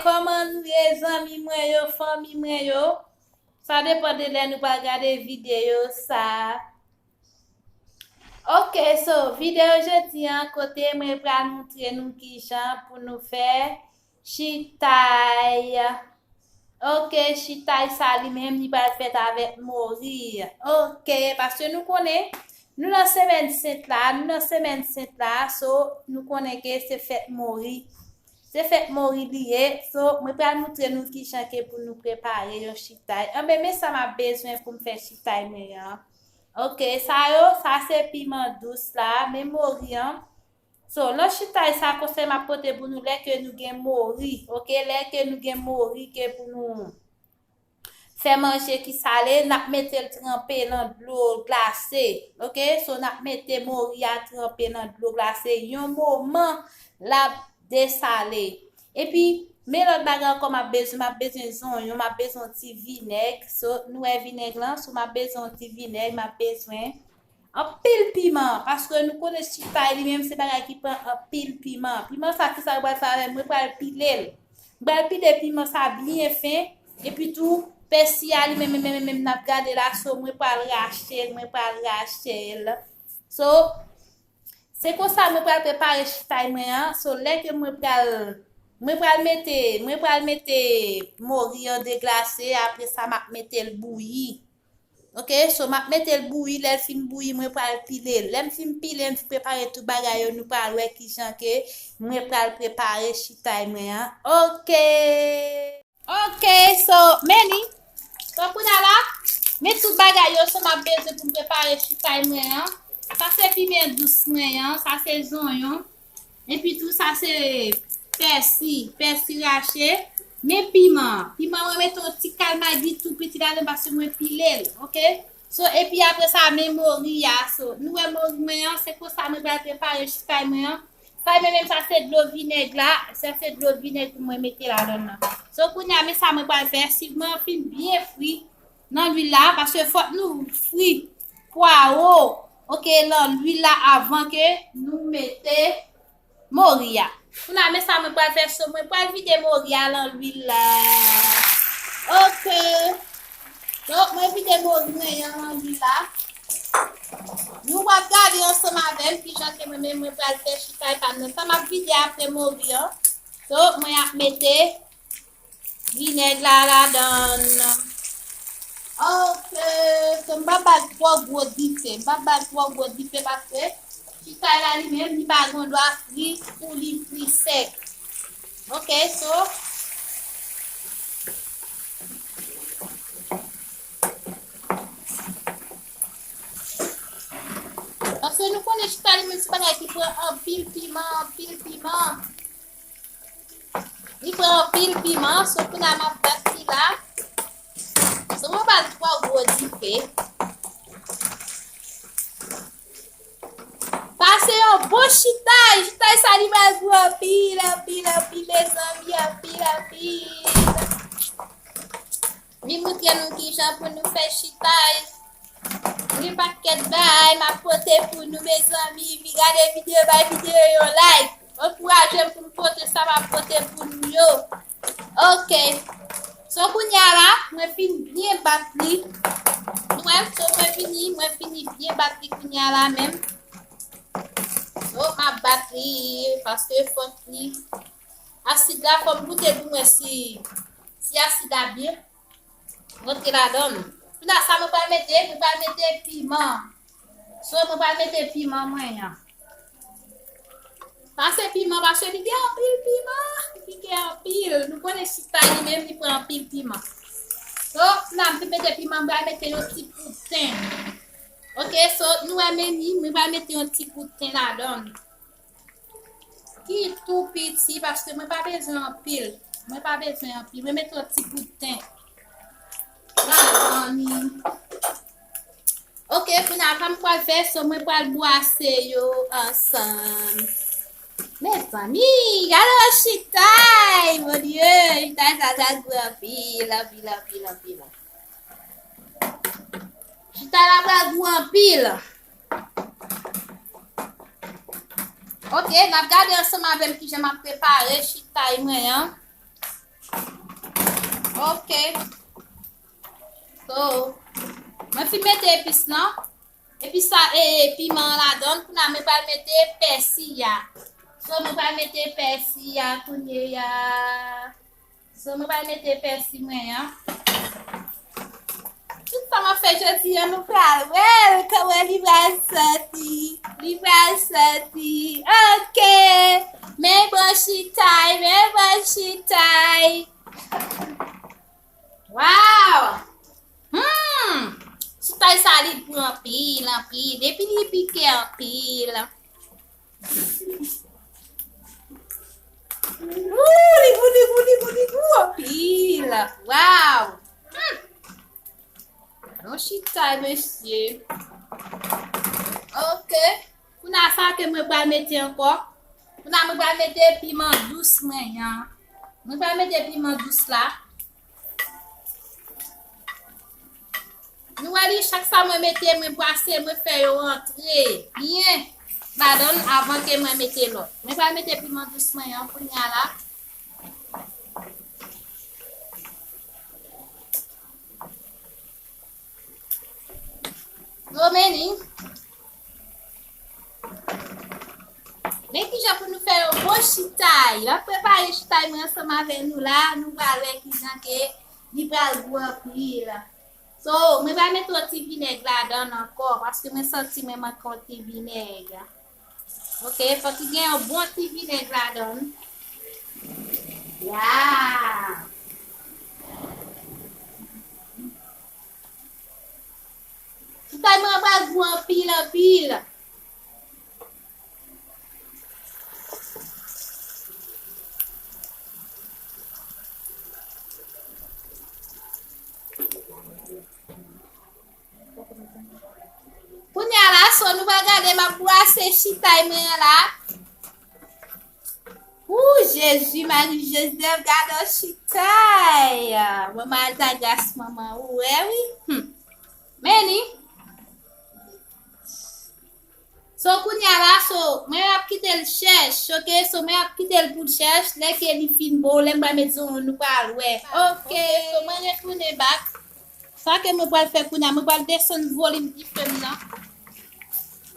Koman nou ye zami mwen yo, fami mwen yo? Sa depan de lè nou pa gade video sa. Ok, so video jodi an kote mwen pral montre nou ki jan pou nou fè chitay. Ok, chitay sa li menm ni pral fèt avèk mori. Ok, parce nou konen, nou nan semen set la, so nou konen ke se fèt mori. Se fèt mori liye, so mwen pral montre nou ki jan ke pou nou prepare yon chitay. Men sa ma bezwen pou m fè chitay mwen yan. Ok, sa se piment douce la, men mori an. So, lò chitay sa kose ma pote pou nou lè ke nou gen mori. Ok, lè ke nou gen mori ke pou nou fè manje ki sale, nap mette l trempé nan dlo glase. Ok, so nap mette mori a trempé nan dlo glase. Yon mouman la desale. E pi, men lot bagan kon ma bezwen zonyon, ma bezwen ti vineg. So, nou e vineg lan, so ma bezwen ti vineg, ma bezwen an pil piment. Paske nou konen chitay li menm se bagay ki pren an pil piment. Piment sa ki sa wè sa mwen pral pilel. Mwen pile piment sa bien fin. E pi tou, persia li menm nap gade la, so mwen pral rachel. So, se kon sa mwen pral prepare chitay mwen an. So, lè ke mwen pral mette mori an deglase, apre sa map mette l bouilli. Ok, so map mette l bouilli, lè fin bouilli mwen pral pile. Lèm fin pile, mwen prepare tout bagay yo, nou pral wè ki jan ke mwen pral prepare chitay mwen an. Ok, so meni, so pou na la, met tout bagay yo, so map bezwe pou prepare chitay mwen an. Sa se piment douce mwen an, sa se zonyon, et puis tout sa se persil rache, men piment mwen mette un ti kalmagi tout petit la den basi mwen pilel, ok? So, et puis apre sa men mori ya, so, nou e mori mwen an, se ko sa mwen pral prepare chitay mwen an. Sa men sa se dlo vineg la, sa se dlo vineg pou mwen mette la don nan. So, kou nyame sa mwen pral fè, si mwen fin bien fri nan l'huile la, parce fote nou fri poaro, ok, nan l'huile la avan ke nou mette mori ya. Kou nyame sa mwen pral fè, so mwen pral vide mori ya nan l'huile la. Ok. Donc, mwen vide mori mwen yan nan l'huile la. Nou wap gade yon seman ven, pi jan ke mwen pral fè chitay pan nan. Sa mwen vide apre mori yan. So, mwen ap mette vineg la dan. Ok. So, mwen bag 3 gwo dipe. Parce chitay la li men, ni bagon do a fri pou li fri sek. Ok, so. Parce que nou konen chitay li men si bagay ki pren an pil piment. Li pren an pil piment, so pou nan map basi la. So mwen bag 3 gwo dipe. Pase yon bon chitay sa li bag an pil, les amis, an pil. Mi moutre nou ki jan pou nou fè chitay. Mi paket bay, ma pote pou nou, mes amis. Vi gade video yo like. Encourage pou nou pote sa, ma pote pou nou yo. Ok. So pou nya la, mwen fin bien batli. Mwen fini bien batli pou nya la men. So, ma batri, parce que fòm ni asid la, fòm goute dou mwen si asid la bien. Gote la don. Pou na sa mwen pral mette piment. So, mwen pral mette piment mwen yan. Parce piment, parce li gen an pil piment. Li gen an pil. Nou konen chitay li men, li pren an pil piment. So, pou na mette piment, mwen pral mette yon ti poutin. Ok, so nou e meni, mwen va mette yon ti poutin la don. Ki tout piti, parce mwen pa bezwen an pil. Mwen mette yon ti poutin. La don. Ok, pou nan kam kwa fè, so mwen pral boase yo ansan. Mes amis, gade yon chitay, mon dieu. Chitay sa gwe an pil. Chitay la pral gwe an pil. Ok, nap gade anseman avèm ki jèm ap prepare chitay mwen yan. Ok. So, mwen fi mette epis nan. Epis sa piment la don. Pou nan mwen pa mette persil ya. So, mwen pa mette persil ya kounye ya. So, mwen pa mette persil mwen ya. Tout sa mwen fè jodi ya nou pral. Wè, li pral soti. Li pral soti. Ok. Men bon chitay, men bon chitay. Wow! Chitay sa li pou an pil. Depi li pike an pil. Li pou an pil. Wow! Bon chitay, monsieur. Ok. Pou nan sa ke mwen pral mette anko. Pou nan mwen pral mette piment douce mwen yan. Mwen pral mette piment douce la. Nou wali chak sa mwen mette mwen brase mwen fè yo rentre. Bien. Badon avant ke mwen mette lot. Mwen pral mette piment douce mwen yan pou nyan la. Go meni. Men ki jan pou nou fè yon bon chitay. La prepare chitay mwen seman ven nou la. Nou wale ki jan ke li pral gwa pil. So, mwen va mette oti vineg la dan ankor. Paske mwen santi mwen man konti vineg. Ok, fò ki gen yon bon ti vineg la dan. Ya. Chitay mwen va gwa pil. Pou nyan la, so nou va gade ma brase chitay mwen la. Jésus, Marie-Joseph, gade chitay. Mwen mal tagas maman. Oui. Meni. So pou nyan la, so mwen ap kite l chèche. Ok, so mwen ap kite l pou l chèche. Lè ke li fin bo, lè mwen metzon nou pal. Ok, so mwen retoune bak. Sa ke mwen pal fè pou nyan, mwen pal desen volim di fèm nan.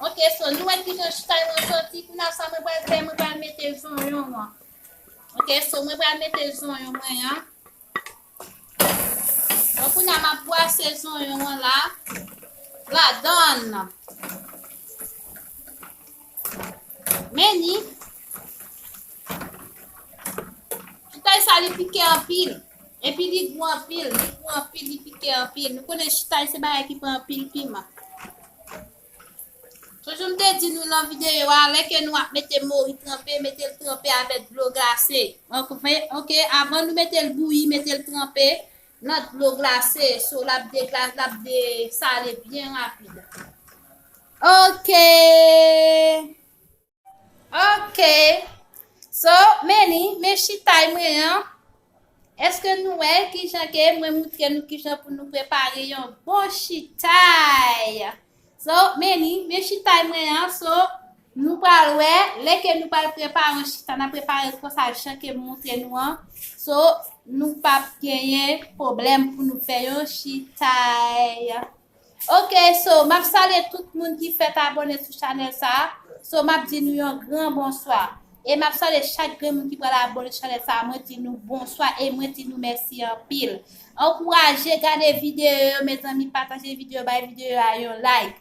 Ok, so nou wè ki jan chitay mwen soti, pou nan sa mwen pal fè, mwen pal mette zon yon mwen. Ok, so mwen pal mette zon yon mwen yan. So pou nan mwen pwa se zon yon mwen la. La don. Meni. Chitay sa li pike an pil. E pi li gwa an pil, li pike an pil. Nou konen chitay se ba ki pa an pil pima. So jom te di nou nan videyo a, leke nou ap mette mori trempe, mette l trempe avèk dlo glase. Ok, avan nou mette l bouyi, mette l trempe, nan dlo glase, so lap de sale bien rapide. Ok. So, meni, me chitay mwen an. Eske nou wè ki jan ke mwen moutre nou ki jan pou nou prepare yon bon chitay. So, meni, me chitay mwen an, so, nou pral wè, leke nou pral prepare yon chitay, nan prepare kwa sa chan ke moutre nou an. So, nou pa genye problem pou nou fè yon chitay. Ok, so, map sale tout moun ki fèt abone sou chanel sa. So, map di nou yon gran bonsoir. E map sale chak gen moun ki pral abone sou chanel sa, mwen di nou bonsoir e mwen di nou mersi an pil. Encourage, gade video, mes amis, partage video, bay video a yon like.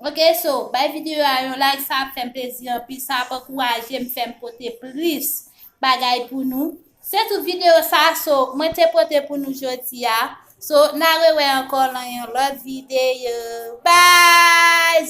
Ok, so, bay video a yon like, sa ap fèm plezi an pil, sa ap encourage m fèm pote plus bagay pou nou. Se tout video sa, so, mwen te pote pou nou jodi ya. So, nan rewe ankon lan yon lot video. Bye!